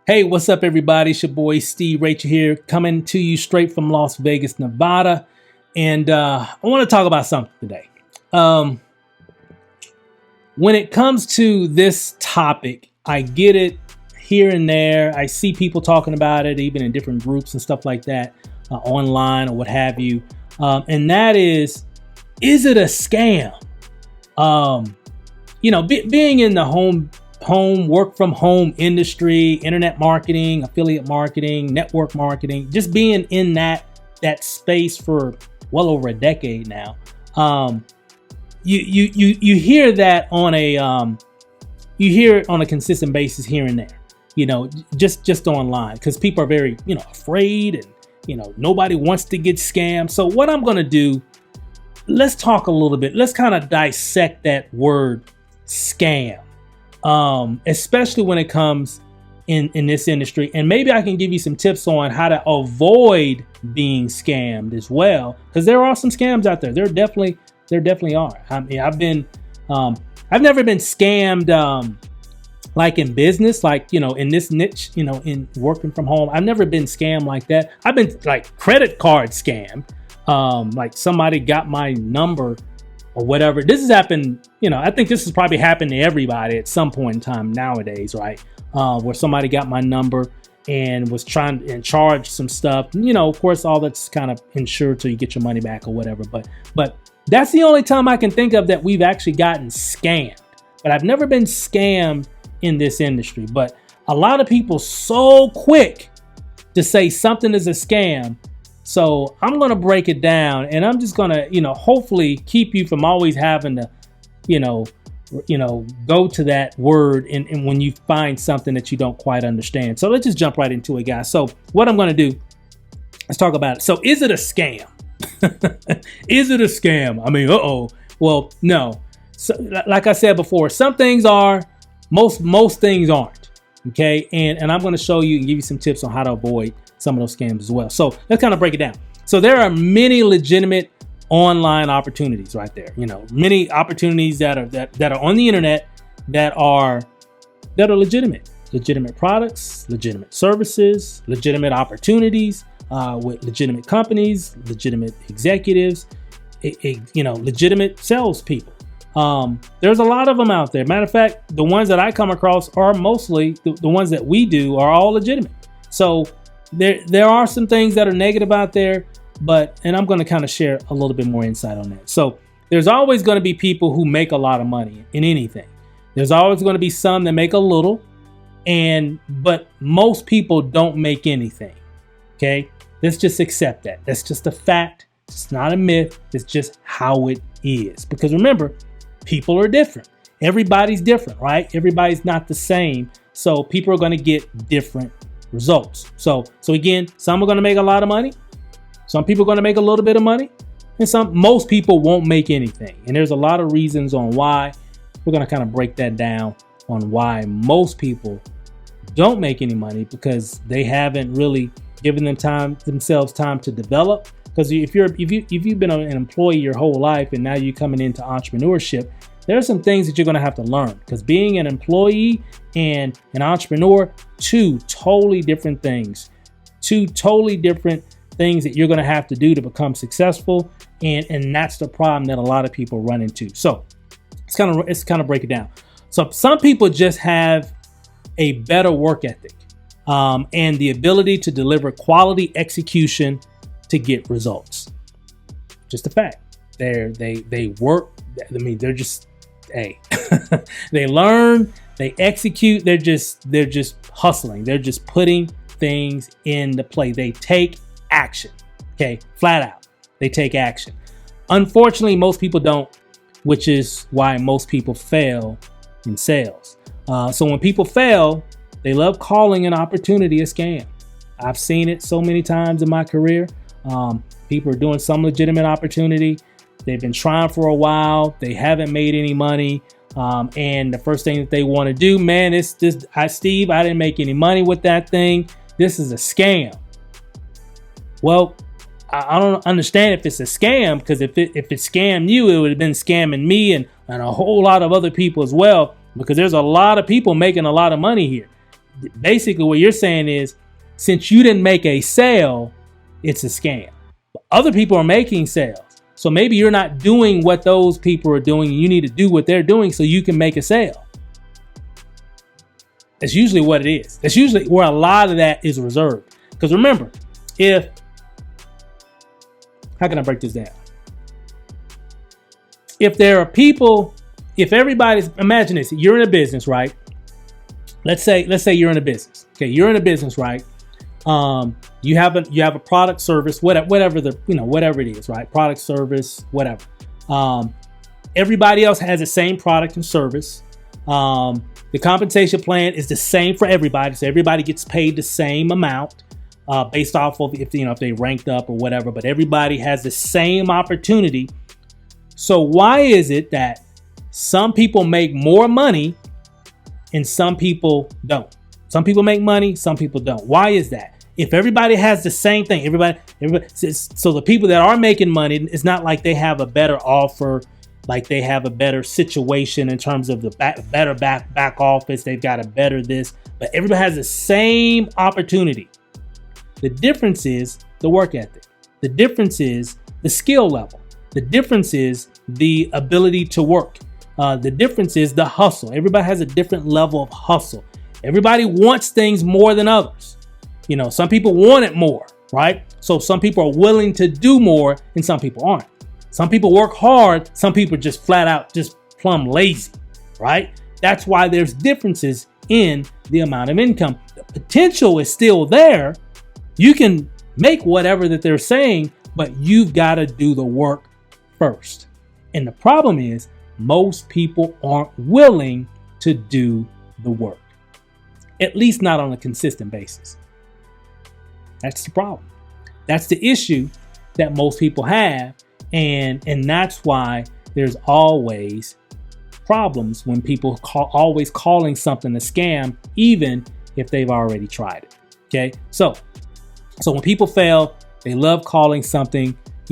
Hey, what's up, everybody? It's your boy Steve Rachel here, coming to you straight from Las Vegas, Nevada. And I want to talk about something today. When it comes to this topic, I get it here and there. I see people talking about it, even in different groups and stuff like that, online or what have you. And that is it a scam? Being in the home work from home industry, internet marketing, affiliate marketing, network marketing, just being in that space for well over a decade now. You hear that on you hear it on a consistent basis here and there, just online, because people are very, afraid, and, nobody wants to get scammed. So what I'm going to do, let's talk a little bit. Let's kind of dissect that word scam. Especially when it comes in this industry. And maybe I can give you some tips on how to avoid being scammed as well, because there are some scams out there. There definitely are. I mean, I've never been scammed, like in business, like, in this niche, in working from home. I've never been scammed like that. I've been like credit card scammed. Like somebody got my number or whatever. This has happened, I think this has probably happened to everybody at some point in time nowadays, right? Where somebody got my number and was trying to charge some stuff. Of course, all that's kind of insured till you get your money back or whatever. But that's the only time I can think of that we've actually gotten scammed. But I've never been scammed in this industry. But a lot of people so quick to say something is a scam. So I'm going to break it down, and I'm just going to, hopefully keep you from always having to, go to that word and when you find something that you don't quite understand. So let's just jump right into it, guys. So what I'm going to do, let's talk about it. So is it a scam? Is it a scam? I mean, well, no. So, like I said before, some things are, most things aren't. Okay. And I'm going to show you and give you some tips on how to avoid some of those scams as well. So let's kind of break it down. So there are many legitimate online opportunities right there. Many opportunities that are on the internet that are legitimate products, legitimate services, legitimate opportunities, with legitimate companies, legitimate executives, legitimate salespeople. There's a lot of them out there. Matter of fact, the ones that I come across are mostly the ones that we do are all legitimate. So there are some things that are negative out there, and I'm going to kind of share a little bit more insight on that. So there's always going to be people who make a lot of money in anything. There's always going to be some that make a little, but most people don't make anything. Okay. Let's just accept that. That's just a fact. It's not a myth. It's just how it is. Because remember, people are different. Everybody's different, right? Everybody's not the same. So people are going to get different results. So again, some are going to make a lot of money. Some people are going to make a little bit of money, and most people won't make anything. And there's a lot of reasons on why. We're going to kind of break that down on why most people don't make any money, because they haven't really given themselves time to develop. Because if you've been an employee your whole life and now you're coming into entrepreneurship, there are some things that you're going to have to learn, because being an employee and an entrepreneur, two totally different things that you're going to have to do to become successful. And that's the problem that a lot of people run into. So let's kind of break it down. So some people just have a better work ethic, and the ability to deliver quality execution to get results. Just a fact. They work. I mean, they're just, they learn, they execute. They're just hustling. They're just putting things into play. They take action. Okay, flat out. They take action. Unfortunately, most people don't, which is why most people fail in sales. So when people fail, they love calling an opportunity a scam. I've seen it so many times in my career. People are doing some legitimate opportunity. They've been trying for a while. They haven't made any money. And the first thing that they want to do, man, Steve, I didn't make any money with that thing. This is a scam. Well, I don't understand if it's a scam, because if it scammed you, it would have been scamming me and a whole lot of other people as well, because there's a lot of people making a lot of money here. basically what you're saying is, since you didn't make a sale, it's a scam. But other people are making sales. So maybe you're not doing what those people are doing, and you need to do what they're doing so you can make a sale. That's usually what it is. That's usually where a lot of that is reserved. Because remember, how can I break this down? If there are people, if everybody's, imagine this, you're in a business, right? Let's say you're in a business. Okay, you're in a business, right? You have a product, service, whatever it is, right? Product, service, whatever. Everybody else has the same product and service. The compensation plan is the same for everybody, so everybody gets paid the same amount based off of if they ranked up or whatever. But everybody has the same opportunity. So why is it that some people make more money and some people don't? Some people make money, some people don't. Why is that? If everybody has the same thing, everybody, so the people that are making money, it's not like they have a better offer, like they have a better situation in terms of the better back office. They've got a better this, but everybody has the same opportunity. The difference is the work ethic. The difference is the skill level. The difference is the ability to work. The difference is the hustle. Everybody has a different level of hustle. Everybody wants things more than others. Some people want it more, right? So some people are willing to do more and some people aren't. Some people work hard. Some people just flat out just plumb lazy, right? That's why there's differences in the amount of income. The potential is still there. You can make whatever that they're saying, but you've got to do the work first. And the problem is most people aren't willing to do the work, at least not on a consistent basis. That's the problem. That's the issue that most people have. And that's why there's always problems when people always calling something a scam, even if they've already tried it. Okay. So when people fail, they love calling something, a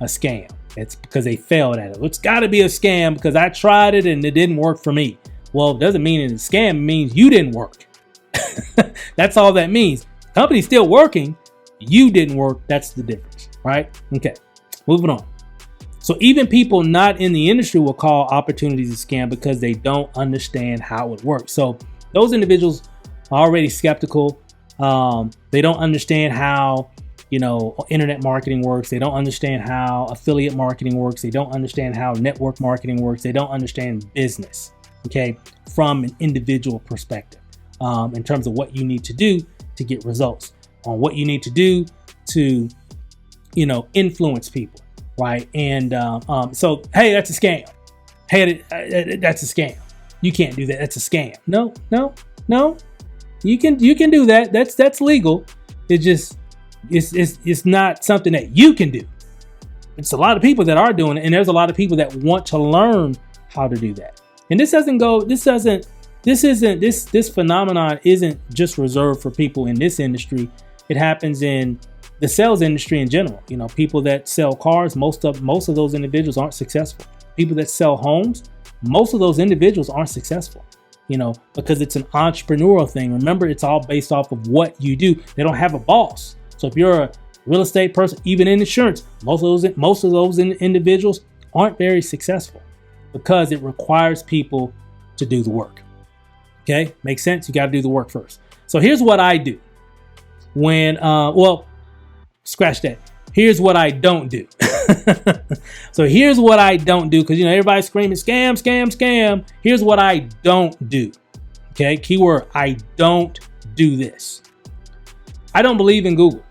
scam. It's because they failed at it. It's got to be a scam because I tried it and it didn't work for me. Well, it doesn't mean it's a scam. It means you didn't work. That's all that means. The company's still working. You didn't work. That's the difference, right? Okay, moving on. So even people not in the industry will call opportunities a scam because they don't understand how it works. So those individuals are already skeptical. They don't understand how internet marketing works. They don't understand how affiliate marketing works. They don't understand how network marketing works. They don't understand business, okay, from an individual perspective, in terms of what you need to do to get results, on what you need to do to, influence people, right? And so, hey, that's a scam. Hey, that's a scam. You can't do that. That's a scam. No. You can do that. That's legal. It's not something that you can do. It's a lot of people that are doing it, and there's a lot of people that want to learn how to do that. And this phenomenon isn't just reserved for people in this industry. It happens in the sales industry in general. People that sell cars, most of those individuals aren't successful. People that sell homes, most of those individuals aren't successful. Because it's an entrepreneurial thing. Remember, it's all based off of what you do. They don't have a boss. So if you're a real estate person, even in insurance, most of those individuals aren't very successful because it requires people to do the work. Okay, makes sense. You got to do the work first. So here's what I do when, scratch that. Here's what I don't do. So here's what I don't do, because everybody's screaming scam, scam, scam. Here's what I don't do. Okay, keyword, I don't do this. I don't believe in Google.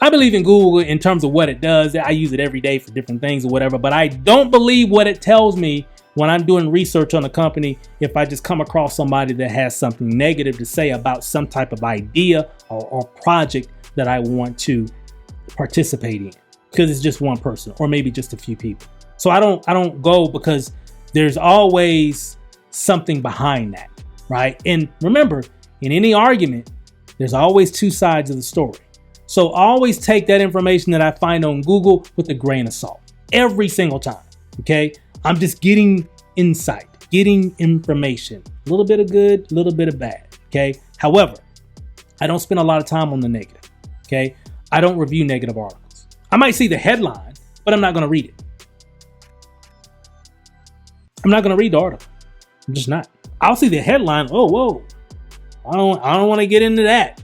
I believe in Google in terms of what it does. I use it every day for different things or whatever, but I don't believe what it tells me when I'm doing research on a company. If I just come across somebody that has something negative to say about some type of idea or project that I want to participate in, because it's just one person or maybe just a few people. So I don't go, because there's always something behind that, right? And remember, in any argument, there's always two sides of the story. So always take that information that I find on Google with a grain of salt every single time. Okay. I'm just getting insight, getting information, a little bit of good, a little bit of bad. Okay. However, I don't spend a lot of time on the negative. Okay. I don't review negative articles. I might see the headline, but I'm not going to read it. I'm not going to read the article. I'm just not. I'll see the headline. Oh, whoa. I don't want to get into that,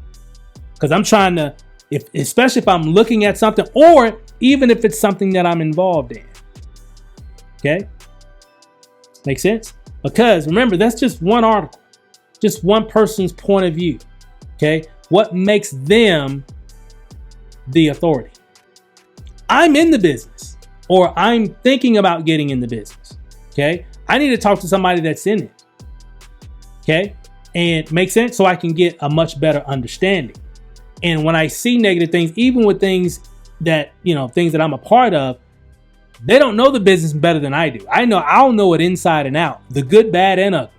because I'm trying to, especially if I'm looking at something, or even if it's something that I'm involved in. Okay. Make sense? Because remember, that's just one article, just one person's point of view. Okay. What makes them the authority? I'm in the business, or I'm thinking about getting in the business. Okay. I need to talk to somebody that's in it. Okay. And make sense, so I can get a much better understanding. And when I see negative things, even with things that, things that I'm a part of, they don't know the business better than I do. I'll know it inside and out, the good, bad, and ugly.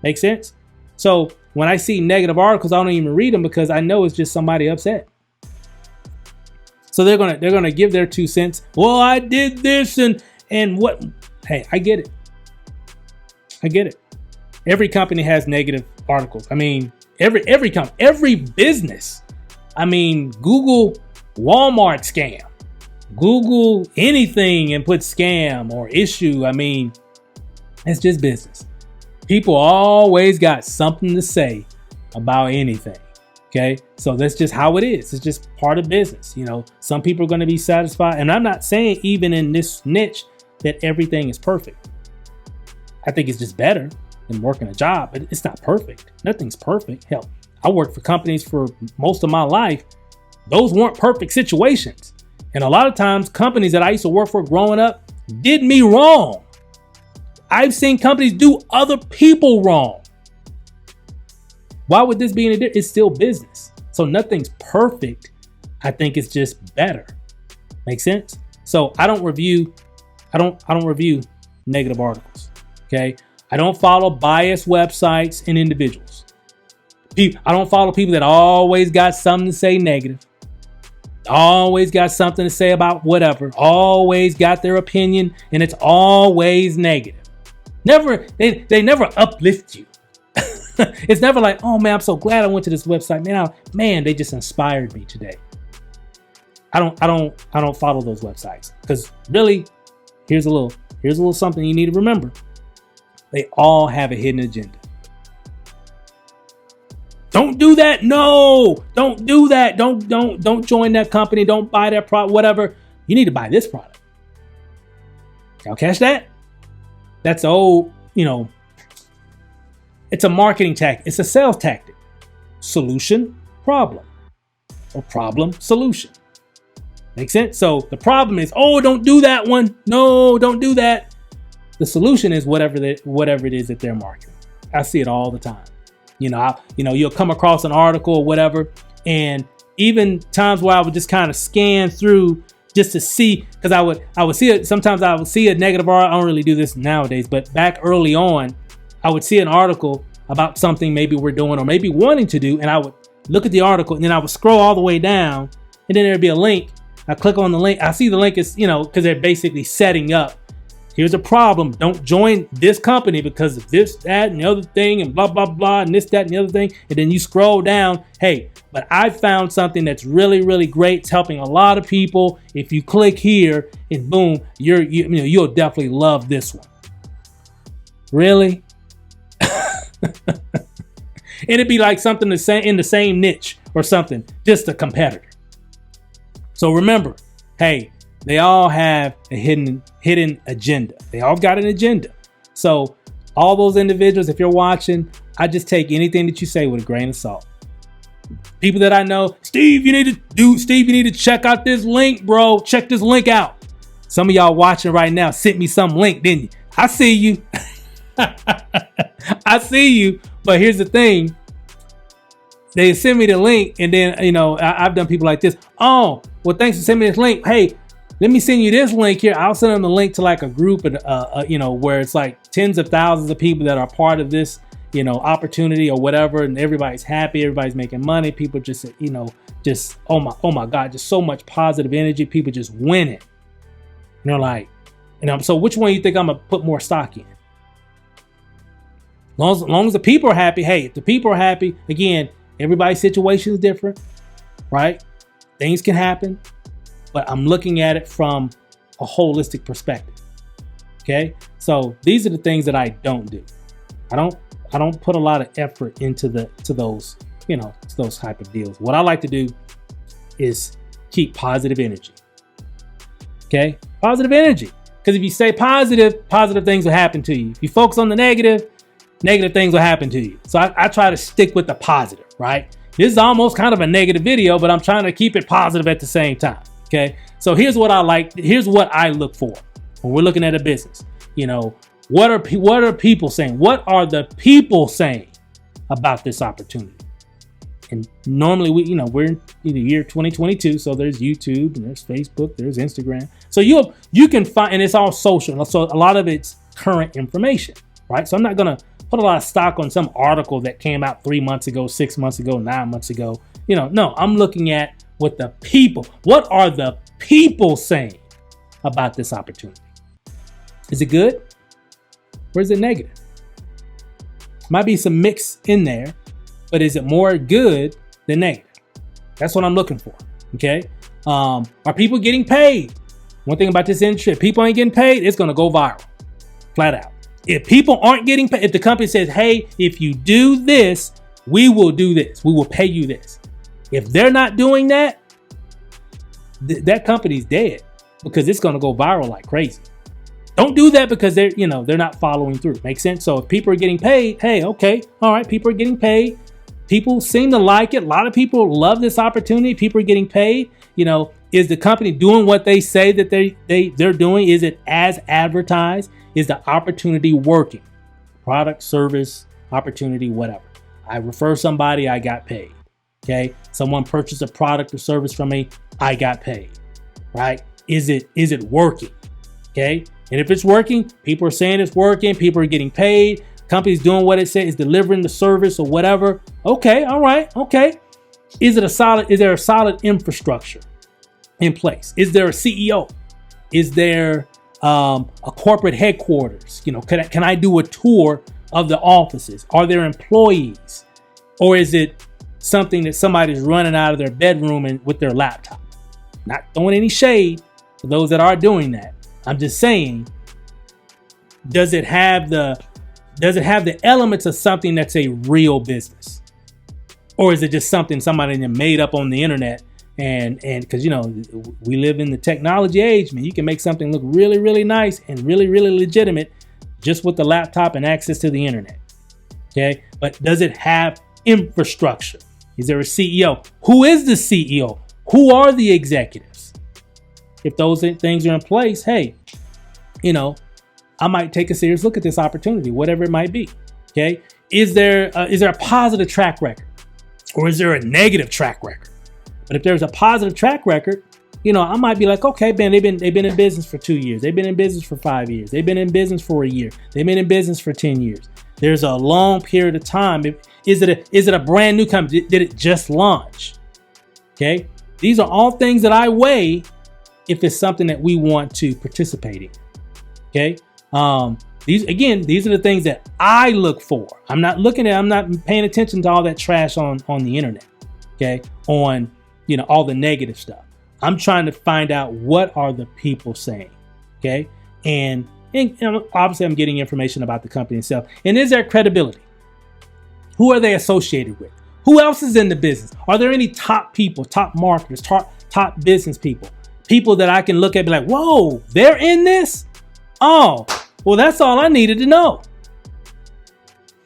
Make sense? So when I see negative articles, I don't even read them, because I know it's just somebody upset. So they're gonna give their 2 cents. Well, I did this and what? Hey, I get it. I get it. Every company has negative articles. I mean, every company, every business. I mean, Google Walmart scam. Google anything and put scam or issue. I mean, it's just business. People always got something to say about anything. Okay. So that's just how it is. It's just part of business. Some people are going to be satisfied. And I'm not saying even in this niche that everything is perfect. I think it's just better than working a job, but it's not perfect. Nothing's perfect. Hell, I worked for companies for most of my life. Those weren't perfect situations. And a lot of times companies that I used to work for growing up did me wrong. I've seen companies do other people wrong. Why would this be any different? It's still business. So nothing's perfect. I think it's just better. Make sense? So I don't review negative articles. Okay. I don't follow biased websites and individuals. I don't follow people that always got something to say negative. Always got something to say about whatever. Always got their opinion, and it's always negative. They never uplift you. It's never like, oh man, I'm so glad I went to this website. Man, they just inspired me today. I don't follow those websites, because really, here's a little something you need to remember. They all have a hidden agenda. Don't do that. No, don't do that. Don't join that company. Don't buy that product, whatever. You need to buy this product. Y'all catch that? That's it's a marketing tactic. It's a sales tactic. Solution, problem. Or problem, solution. Make sense? So the problem is, oh, don't do that one. No, don't do that. The solution is whatever it is that they're marketing. I see it all the time. You'll come across an article or whatever, and even times where I would just kind of scan through just to see, because I would see it. Sometimes I would see a negative article. I don't really do this nowadays, but back early on, I would see an article about something maybe we're doing or maybe wanting to do, and I would look at the article, and then I would scroll all the way down, and then there'd be a link. I click on the link. I see the link is, because they're basically setting up. Here's a problem. Don't join this company because of this, that, and the other thing, and blah, blah, blah, and this, that, and the other thing. And then you scroll down. Hey, but I found something that's really, really great. It's helping a lot of people. If you click here, and boom, you'll definitely love this one. Really? And it'd be like something in the same niche or something, just a competitor. So remember, hey, they all have a hidden agenda. They all got an agenda. So all those individuals, if you're watching, I just take anything that you say with a grain of salt. People that I know, Steve, you need to check out this link, bro. Check this link out. Some of y'all watching right now sent me some link, didn't you? I see you. I see you. But here's the thing. They send me the link, and then, I've done people like this. Oh, well, thanks for sending me this link. Hey, let me send you this link here. I'll send them the link to like a group, where it's like tens of thousands of people that are part of this, opportunity or whatever. And everybody's happy. Everybody's making money. People just, oh my God, just so much positive energy. People just winning. And they're like, so which one you think I'm going to put more stock in? Long as the people are happy, hey, if the people are happy, again, everybody's situation is different, right? Things can happen, but I'm looking at it from a holistic perspective. Okay, so these are the things that I don't do. I don't put a lot of effort into those type of deals. What I like to do is keep positive energy. Okay, positive energy. Because if you stay positive, positive things will happen to you. If you focus on the negative, negative things will happen to you. So I try to stick with the positive, right? This is almost kind of a negative video, but I'm trying to keep it positive at the same time. Okay, so here's what I like. Here's what I look for when we're looking at a business. What are people saying? What are the people saying about this opportunity? And normally we're in the year 2022, so there's YouTube and there's Facebook, there's Instagram. So you can find, and it's all social. So a lot of it's current information, right? So I'm not gonna put a lot of stock on some article that came out 3 months ago, 6 months ago, 9 months ago. No, I'm looking at what are the people saying about this opportunity? Is it good or is it negative? Might be some mix in there, but is it more good than negative? That's what I'm looking for. Okay. Are people getting paid? One thing about this industry, if people ain't getting paid, it's going to go viral. Flat out. If people aren't getting paid, if the company says, hey, if you do this, we will do this. We will pay you this. If they're not doing that, that company's dead, because it's going to go viral like crazy. Don't do that because they're not following through. Make sense? So if people are getting paid, hey, okay, all right, people are getting paid. People seem to like it. A lot of people love this opportunity. People are getting paid. Is the company doing what they say that they're doing? Is it as advertised? Is the opportunity working? Product, service, opportunity, whatever. I refer somebody, I got paid. Okay. Someone purchased a product or service from me, I got paid. Right? Is it working? Okay. And if it's working, people are saying it's working. People are getting paid. Company's doing what it says, is delivering the service or whatever. Okay. All right. Okay. Is there a solid infrastructure in place? Is there a CEO? Is there a corporate headquarters? Can I do a tour of the offices? Are there employees? Or is it something that somebody's running out of their bedroom and with their laptop? Not throwing any shade for those that are doing that. I'm just saying, does it have the elements of something that's a real business? Or is it just something somebody made up on the internet? And because we live in the technology age, man, you can make something look really, really nice and really, really legitimate just with the laptop and access to the internet. Okay, but does it have infrastructure? Is there a CEO? Who is the CEO? Who are the executives? If those things are in place, hey, I might take a serious look at this opportunity, whatever it might be. Okay, is there a positive track record, or is there a negative track record? But if there's a positive track record, I might be like, okay, man, they've been in business for 2 years. They've been in business for 5 years. They've been in business for a year. They've been in business for 10 years. There's a long period of time. Is it a brand new company? Did it just launch? Okay, these are all things that I weigh if it's something that we want to participate in. Okay. These are the things that I look for. I'm not paying attention to all that trash on the internet. Okay. On, all the negative stuff. I'm trying to find out what are the people saying. Okay. And obviously I'm getting information about the company itself. And is there credibility? Who are they associated with? Who else is in the business? Are there any top people, top marketers, top business people? People that I can look at and be like, whoa, they're in this? Oh, well, that's all I needed to know.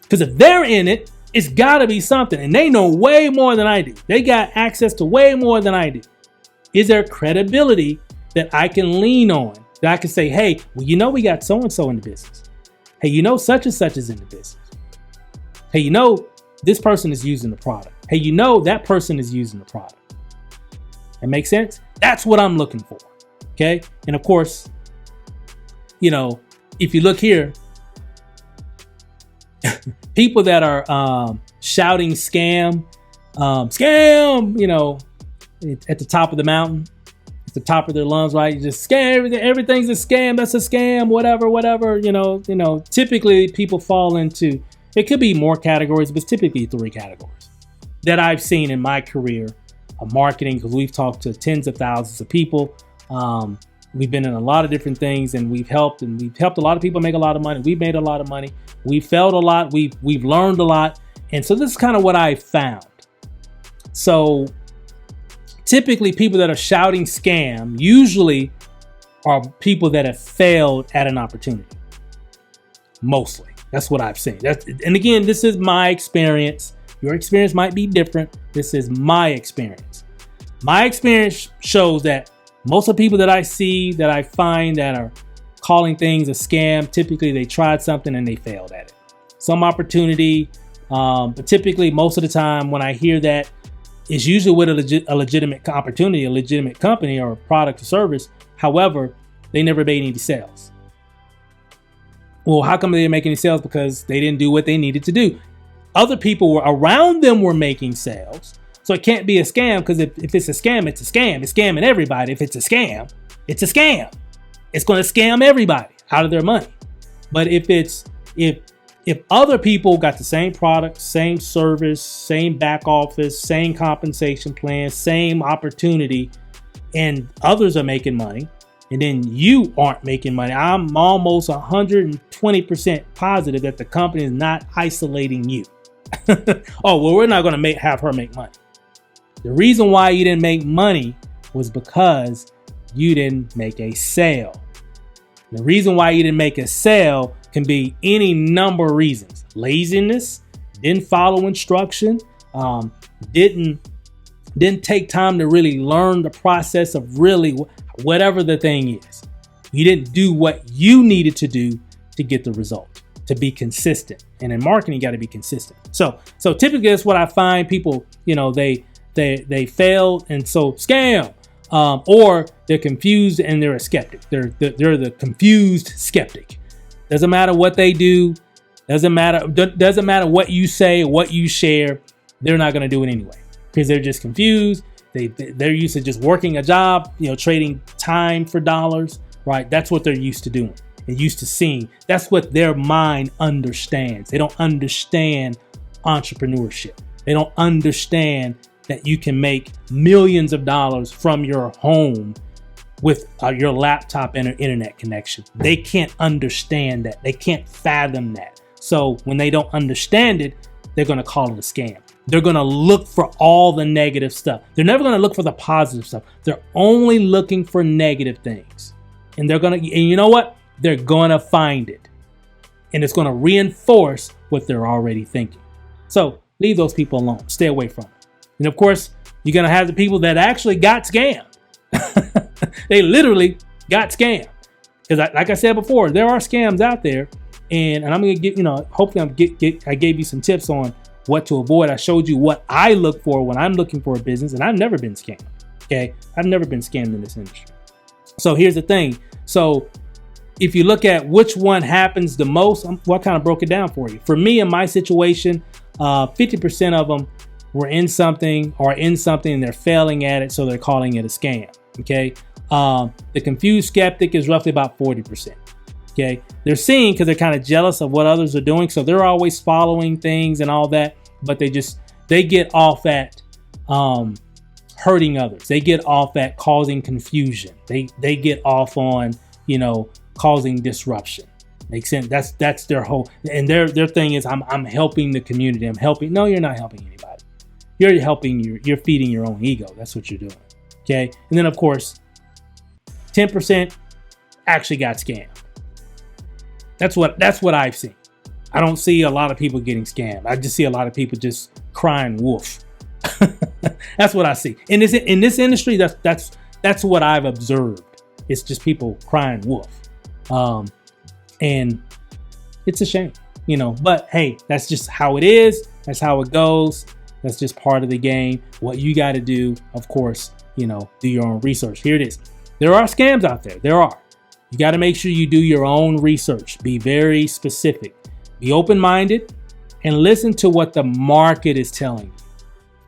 Because if they're in it, it's got to be something. And they know way more than I do. They got access to way more than I do. Is there credibility that I can lean on? That I can say, hey, well, we got so-and-so in the business. Hey, such and such is in the business. Hey, this person is using the product. Hey, that person is using the product. That makes sense? That's what I'm looking for. Okay. And of course, if you look here, people that are shouting scam, at the top of the mountain, at the top of their lungs, right? You just scam everything's a scam. That's a scam, whatever. Typically people fall into, It could be more categories, but it's typically 3 categories that I've seen in my career of marketing, because we've talked to tens of thousands of people. We've been in a lot of different things, and we've helped a lot of people make a lot of money. We've made a lot of money. We've failed a lot. We've learned a lot. And so this is kind of what I found. So typically people that are shouting scam usually are people that have failed at an opportunity. Mostly. That's what I've seen. And again, this is my experience. Your experience might be different. This is my experience. My experience shows that most of the people that I see, that I find that are calling things a scam, typically they tried something and they failed at it. Some opportunity, but typically most of the time when I hear that, it's usually with a legitimate opportunity, a legitimate company or a product or service. However, they never made any sales. Well, how come they didn't make any sales? Because they didn't do what they needed to do. Other people were around them were making sales. So it can't be a scam, because if it's a scam, it's a scam. It's scamming everybody. If it's a scam, it's a scam. It's going to scam everybody out of their money. But if other people got the same product, same service, same back office, same compensation plan, same opportunity, and others are making money, and then you aren't making money, I'm almost 120% positive that the company is not isolating you. Oh, well, we're not going to have her make money. The reason why you didn't make money was because you didn't make a sale. The reason why you didn't make a sale can be any number of reasons. Laziness, didn't follow instruction, didn't take time to really learn the process of really whatever the thing is. You didn't do what you needed to do to get the result, to be consistent. And in marketing, you got to be consistent. So typically that's what I find. People, they failed, and so scam, or they're confused and they're a skeptic. They're the confused skeptic. Doesn't matter what they do. Doesn't matter what you say, what you share. They're not going to do it anyway, because they're just confused. They're used to just working a job, trading time for dollars, right? That's what they're used to doing and used to seeing. That's what their mind understands. They don't understand entrepreneurship. They don't understand that you can make millions of dollars from your home with your laptop and an internet connection. They can't understand that. They can't fathom that. So when they don't understand it, they're going to call it a scam. They're going to look for all the negative stuff. They're never going to look for the positive stuff. They're only looking for negative things. And and you know what? They're going to find it. And it's going to reinforce what they're already thinking. So leave those people alone. Stay away from them. And of course, you're going to have the people that actually got scammed. They literally got scammed. Because like I said before, there are scams out there. And I'm going to get, hopefully I gave you some tips on what to avoid. I showed you what I look for when I'm looking for a business, and I've never been scammed. Okay. I've never been scammed in this industry. So here's the thing. So if you look at which one happens the most, I kind of broke it down for you. For me, in my situation, 50% of them were in something and they're failing at it. So they're calling it a scam. Okay. The confused skeptic is roughly about 40%. Okay. They're seeing because they're kind of jealous of what others are doing. So they're always following things and all that, but they get off at, hurting others. They get off at causing confusion. They get off on, causing disruption. Makes sense. That's their whole, and their thing is, I'm helping the community. I'm helping. No, you're not helping anybody. You're feeding your own ego. That's what you're doing. Okay. And then of course, 10% actually got scammed. That's what I've seen. I don't see a lot of people getting scammed. I just see a lot of people just crying wolf. That's what I see. In this industry, that's what I've observed. It's just people crying wolf. And it's a shame, but hey, that's just how it is. That's how it goes. That's just part of the game. What you got to do, of course, do your own research. Here it is. There are scams out there. There are. You got to make sure you do your own research. Be very specific. Be open-minded and listen to what the market is telling you.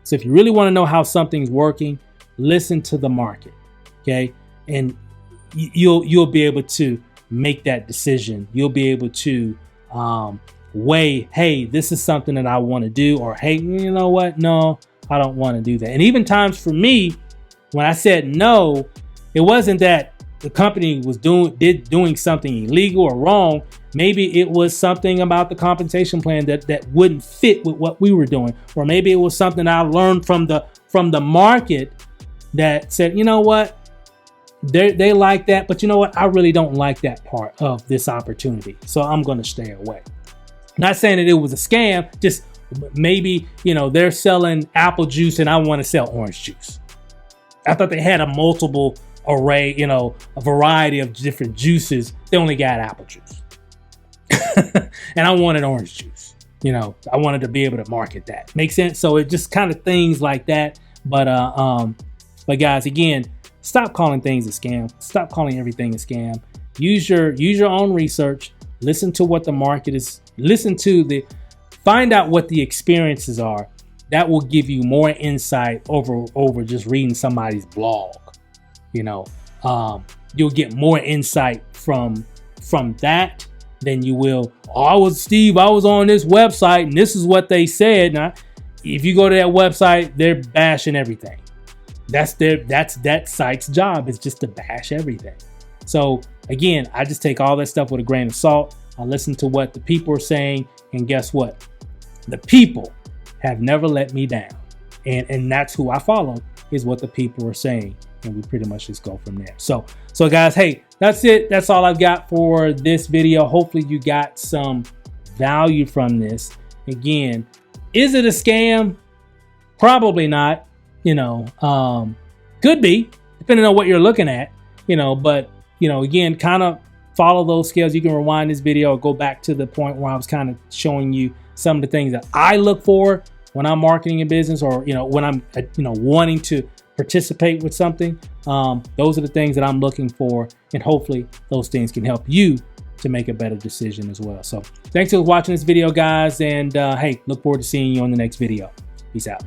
So if you really want to know how something's working, listen to the market. Okay. And you'll be able to make that decision. You'll be able to weigh, hey, this is something that I want to do, or hey, you know what? No, I don't want to do that. And even times for me, when I said no, it wasn't that the company was doing something illegal or wrong. Maybe it was something about the compensation plan that wouldn't fit with what we were doing, or maybe it was something I learned from the market that said, you know what, they like that, but you know what, I really don't like that part of this opportunity, so I'm going to stay away. Not saying that it was a scam, just maybe, you know, they're selling apple juice and I want to sell orange juice. I thought they had a multiple array, you know, a variety of different juices. They only got apple juice. And I wanted orange juice. You know, I wanted to be able to market that. Make sense? So it just kind of things like that. But guys, again, stop calling things a scam. Stop calling everything a scam. Use your own research. Listen to what the market is. Find out what the experiences are. That will give you more insight over just reading somebody's blog. You know, you'll get more insight from that than you will. Oh, I was on this website and this is what they said. Now, if you go to that website, they're bashing everything. That's that site's job, is just to bash everything. So again, I just take all that stuff with a grain of salt. I listen to what the people are saying, and guess what? The people have never let me down, and that's who I follow, is what the people are saying, and we pretty much just go from there. So guys, hey, that's it. That's all I've got for this video. Hopefully you got some value from this. Again, is it a scam? Probably not. You know, could be, depending on what you're looking at, you know, but, you know, again, kind of follow those scales. You can rewind this video or go back to the point where I was kind of showing you some of the things that I look for when I'm marketing a business, or, you know, when I'm, you know, wanting to participate with something. Those are the things that I'm looking for, and hopefully those things can help you to make a better decision as well. So thanks for watching this video, guys. And hey, look forward to seeing you on the next video. Peace out.